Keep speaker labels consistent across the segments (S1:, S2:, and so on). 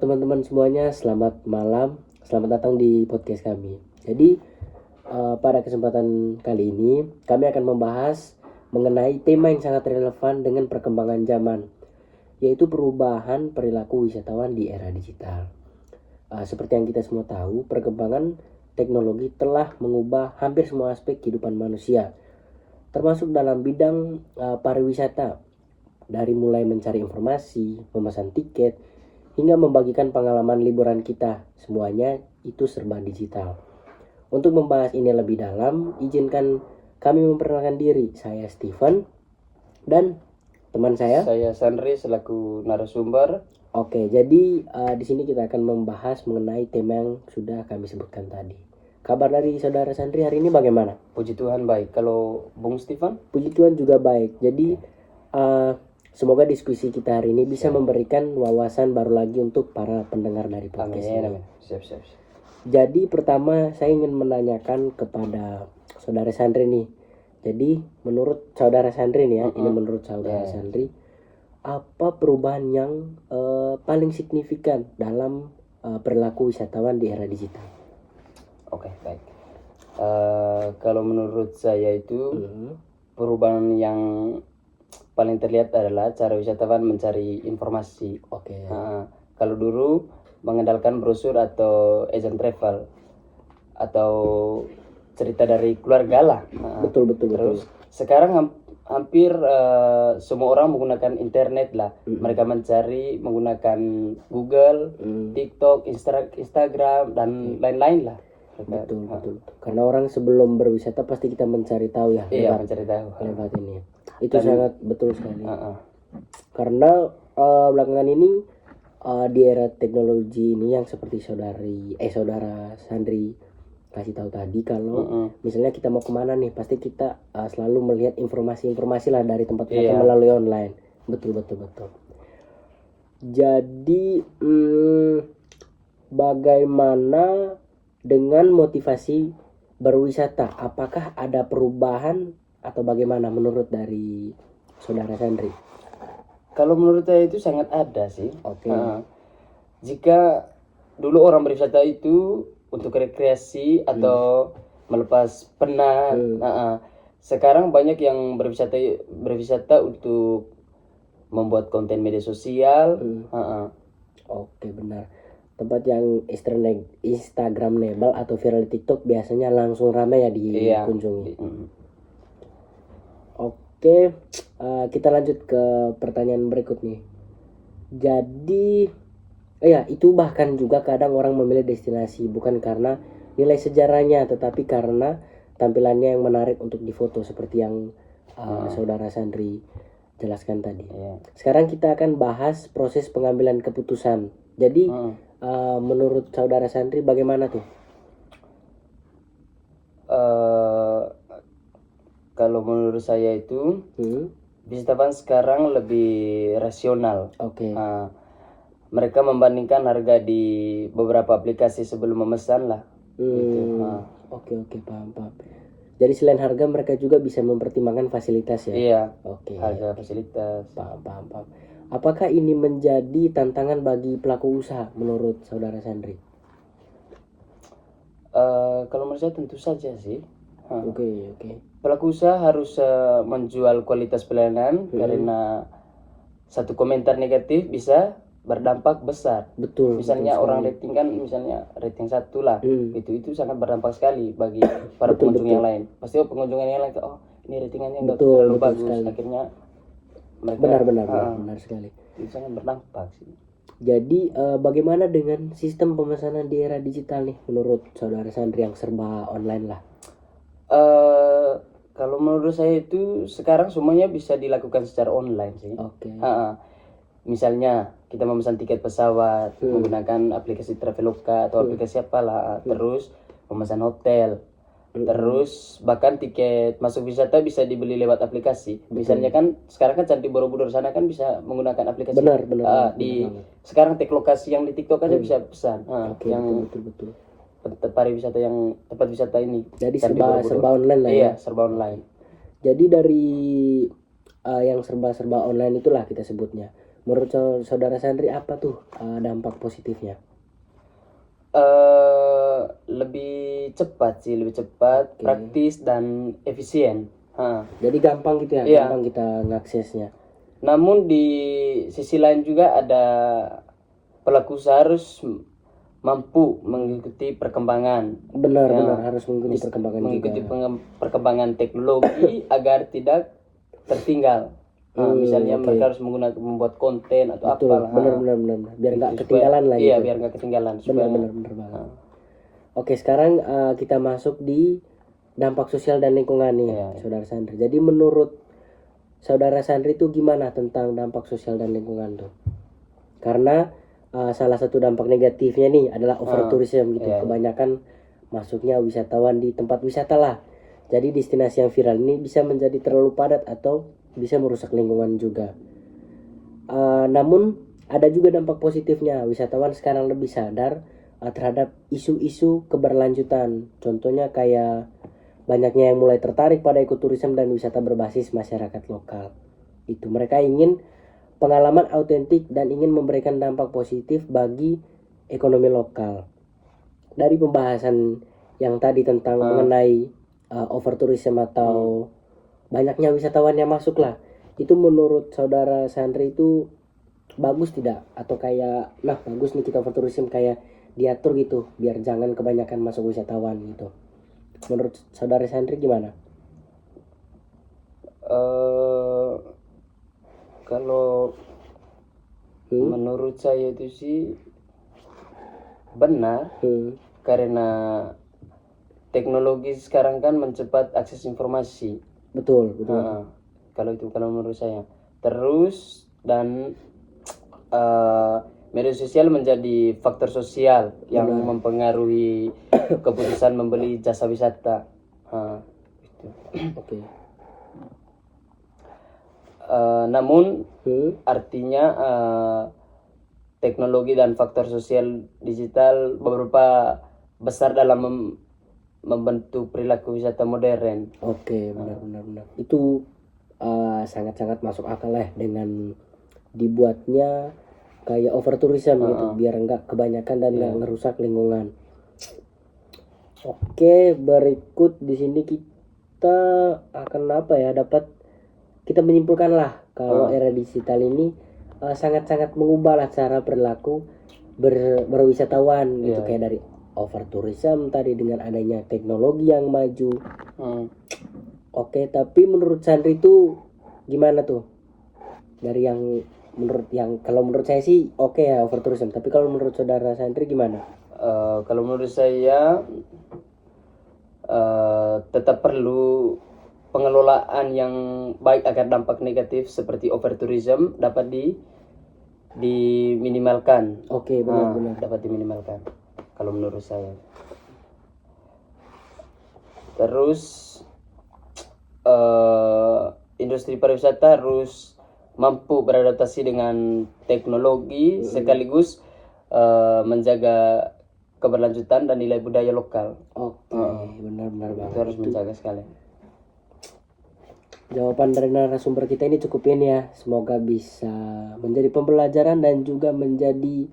S1: teman-teman semuanya, selamat malam, selamat datang di podcast kami. Jadi pada kesempatan kali ini kami akan membahas mengenai tema yang sangat relevan dengan perkembangan zaman, yaitu perubahan perilaku wisatawan di era digital. Seperti yang kita semua tahu, perkembangan teknologi telah mengubah hampir semua aspek kehidupan manusia, termasuk dalam bidang pariwisata, dari mulai mencari informasi, memesan tiket, hingga membagikan pengalaman liburan kita. Semuanya itu serba digital. Untuk membahas ini lebih dalam, izinkan kami memperkenalkan diri. Saya Steven dan teman saya
S2: Sandri selaku narasumber.
S1: Oke, jadi di sini kita akan membahas mengenai tema yang sudah kami sebutkan tadi. Kabar dari saudara Sandri hari ini bagaimana?
S2: Puji Tuhan baik. Kalau Bung Steven?
S1: Puji Tuhan juga baik. Jadi semoga diskusi kita hari ini bisa memberikan wawasan baru lagi untuk para pendengar dari podcast ini.
S2: Amin. Siap.
S1: Jadi pertama saya ingin menanyakan kepada saudara Sandri nih. Jadi menurut saudara Sandri nih ya, ini menurut saudara Sandri, apa perubahan yang paling signifikan dalam perilaku wisatawan di era digital?
S2: Oke, baik. Kalau menurut saya itu perubahan yang paling terlihat adalah cara wisatawan mencari informasi.
S1: Oke.
S2: Kalau dulu mengandalkan brosur atau agent travel atau cerita dari keluarga lah.
S1: Betul.
S2: Terus sekarang hampir semua orang menggunakan internet lah. Mereka mencari menggunakan Google, TikTok, Instagram dan lain-lain lah.
S1: Betul. Karena orang sebelum berwisata pasti kita mencari tahu ya.
S2: Iya, mencari tahu.
S1: Lewat ini. Itu sangat betul sekali. Karena belakangan ini di era teknologi ini yang seperti saudara Sandri kasih tahu tadi, kalau misalnya kita mau kemana nih, pasti kita selalu melihat informasi lah dari tempat wisata melalui online. Betul. Jadi bagaimana dengan motivasi berwisata? Apakah ada perubahan atau bagaimana menurut dari saudara Sandri?
S2: Kalau menurut saya itu sangat ada sih.
S1: Oke.
S2: Jika dulu orang berwisata itu untuk rekreasi atau melepas penat, sekarang banyak yang berwisata untuk membuat konten media sosial.
S1: Oke, benar. Tempat yang Instagramable atau viral di TikTok biasanya langsung ramai ya dikunjungi. Oke, kita lanjut ke pertanyaan berikut nih. Jadi, itu bahkan juga kadang orang memilih destinasi bukan karena nilai sejarahnya, tetapi karena tampilannya yang menarik untuk difoto, seperti yang saudara Sandri jelaskan tadi. Sekarang kita akan bahas proses pengambilan keputusan. Jadi, menurut saudara Sandri bagaimana tuh?
S2: Kalau menurut saya itu wisatawan sekarang lebih rasional.
S1: Oke.
S2: Mereka membandingkan harga di beberapa aplikasi sebelum memesan lah.
S1: Oke, paham. Jadi selain harga, mereka juga bisa mempertimbangkan fasilitas ya?
S2: Iya.
S1: Oke.
S2: Harga fasilitas.
S1: Paham. Apakah ini menjadi tantangan bagi pelaku usaha menurut saudara Sandri?
S2: Kalau menurut saya tentu saja sih.
S1: Oke.
S2: Pelaku usaha harus menjual kualitas pelayanan, karena satu komentar negatif bisa berdampak besar.
S1: Betul.
S2: Misalnya orang rating kan, misalnya rating 1 lah, itu sangat berdampak sekali bagi para pengunjung yang lain. Pasti pengunjung yang lain ini ratingannya nggak terlalu bagus sekali. Akhirnya mereka
S1: benar sekali.
S2: Itu sangat berdampak sih.
S1: Jadi bagaimana dengan sistem pemesanan di era digital nih menurut saudara Sandri yang serba online lah?
S2: Kalau menurut saya itu sekarang semuanya bisa dilakukan secara online sih.
S1: Oke.
S2: Misalnya kita memesan tiket pesawat menggunakan aplikasi Traveloka atau aplikasi apalah, terus memesan hotel, terus bahkan tiket masuk wisata bisa dibeli lewat aplikasi. Misalnya kan sekarang kan Candi Borobudur sana kan bisa menggunakan aplikasi.
S1: Benar.
S2: Sekarang tag lokasi yang di TikTok aja bisa pesan.
S1: Oke,
S2: yang
S1: betul.
S2: tempat wisata ini.
S1: Jadi serba online lah ya.
S2: Iya, serba online.
S1: Jadi dari yang serba online itulah kita sebutnya. Menurut saudara Sandri apa tuh dampak positifnya?
S2: Lebih cepat sih, lebih cepat,
S1: Oke.
S2: praktis dan efisien.
S1: Jadi gampang gitu ya,
S2: Iya.
S1: gampang kita ngaksesnya.
S2: Namun di sisi lain juga ada pelaku usaha harus mampu mengikuti perkembangan.
S1: Benar,
S2: Ya,
S1: benar harus mengikuti perkembangan
S2: mengikuti
S1: juga.
S2: perkembangan teknologi agar tidak tertinggal. Misalnya
S1: oke.
S2: mereka harus membuat konten atau
S1: Betul,
S2: apalah.
S1: benar. Biar nggak
S2: Gitu,
S1: ketinggalan lah
S2: iya,
S1: gitu.
S2: biar nggak ketinggalan.
S1: Benar banget. Oke, sekarang kita masuk di dampak sosial dan lingkungan nih,
S2: Iya.
S1: saudara Sandri. Jadi menurut saudara Sandri itu gimana tentang dampak sosial dan lingkungan tuh? Karena salah satu dampak negatifnya nih adalah overtourism gitu.
S2: Iya.
S1: Kebanyakan masuknya wisatawan di tempat wisata lah. Jadi destinasi yang viral ini bisa menjadi terlalu padat atau bisa merusak lingkungan juga. Namun ada juga dampak positifnya. Wisatawan sekarang lebih sadar terhadap isu-isu keberlanjutan. Contohnya kayak banyaknya yang mulai tertarik pada ekoturism dan wisata berbasis masyarakat lokal. Itu mereka ingin pengalaman autentik dan ingin memberikan dampak positif bagi ekonomi lokal. Dari pembahasan yang tadi tentang mengenai overtourism atau banyaknya wisatawan yang masuk lah, itu menurut saudara Sandri itu bagus tidak? Atau kayak bagus nih kita overtourism kayak diatur gitu biar jangan kebanyakan masuk wisatawan gitu. Menurut saudara Sandri gimana?
S2: Kalau menurut saya itu sih benar, karena teknologi sekarang kan mencepat akses informasi.
S1: Betul.
S2: Kalau menurut saya. Terus dan media sosial menjadi faktor sosial yang mempengaruhi keputusan membeli jasa wisata. Gitu.
S1: Oke.
S2: Namun artinya teknologi dan faktor sosial digital beberapa besar dalam membentuk perilaku wisata modern.
S1: Oke, benar. Itu sangat-sangat masuk akal lah dengan dibuatnya kayak overtourism gitu biar enggak kebanyakan dan enggak ngerusak lingkungan. Oke, berikut di sini kita akan dapat kita menyimpulkan lah kalau era digital ini sangat-sangat mengubah lah cara perilaku berwisatawan gitu, kayak dari overtourism tadi dengan adanya teknologi yang maju. Oke, tapi menurut Sandri itu gimana tuh? Dari yang kalau menurut saya sih oke ya overtourism, tapi kalau menurut saudara Sandri gimana?
S2: Kalau menurut saya tetap perlu pengelolaan yang baik agar dampak negatif seperti overtourism dapat diminimalkan.
S1: Oke, benar.
S2: Dapat diminimalkan kalau menurut saya. Terus industri pariwisata harus mampu beradaptasi dengan teknologi sekaligus menjaga keberlanjutan dan nilai budaya lokal.
S1: Oke, benar banget.
S2: Itu harus menjaga sekali.
S1: Jawaban dari narasumber kita ini cukup ini ya. Semoga bisa menjadi pembelajaran dan juga menjadi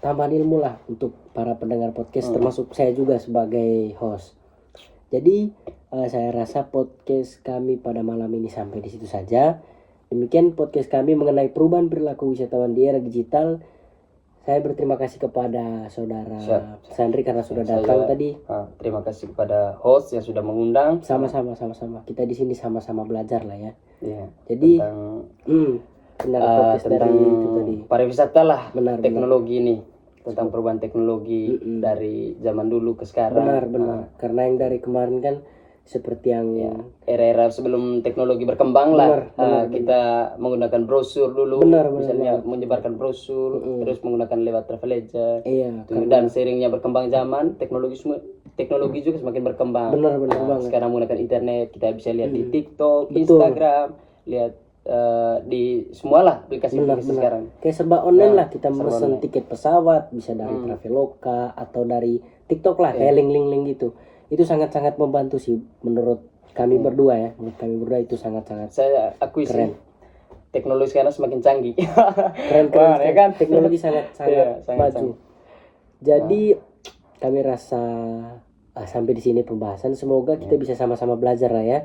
S1: tambahan ilmu lah untuk para pendengar podcast, termasuk saya juga sebagai host. Jadi saya rasa podcast kami pada malam ini sampai di situ saja. Demikian podcast kami mengenai perubahan perilaku wisatawan di era digital. Saya berterima kasih kepada saudara Sandri karena sudah datang tadi.
S2: Terima kasih kepada host yang sudah mengundang.
S1: Sama-sama. Kita di sini sama-sama belajar lah ya.
S2: Iya.
S1: Jadi
S2: Tentang pariwisata lah, teknologi ini, tentang perubahan teknologi dari zaman dulu ke sekarang.
S1: Benar. Karena yang dari kemarin kan seperti yang
S2: era-era sebelum teknologi berkembang lah, kita menggunakan brosur dulu, misalnya menyebarkan brosur, terus menggunakan lewat travel agent. Dan seiringnya berkembang zaman, teknologi juga semakin berkembang.
S1: Benar banget.
S2: Sekarang menggunakan internet, kita bisa lihat di TikTok, Instagram, lihat di semualah aplikasi sekarang.
S1: Kayak serba online lah, kita mesen tiket pesawat bisa dari Traveloka atau dari TikTok lah, kayak link-link gitu. Itu sangat-sangat membantu sih menurut kami berdua ya. Menurut kami berdua itu sangat-sangat
S2: saya akui
S1: keren.
S2: teknologi sekarang semakin canggih.
S1: Keren
S2: Wah, ya kan?
S1: Teknologi sangat
S2: Iya, sangat
S1: maju.
S2: canggih.
S1: Jadi kami rasa sampai di sini pembahasan. Semoga kita bisa sama-sama belajar lah ya.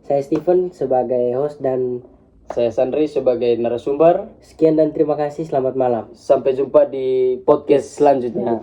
S1: Saya Steven sebagai host dan
S2: Saya Sandri sebagai narasumber.
S1: sekian dan terima kasih. Selamat malam.
S2: Sampai jumpa di podcast selanjutnya.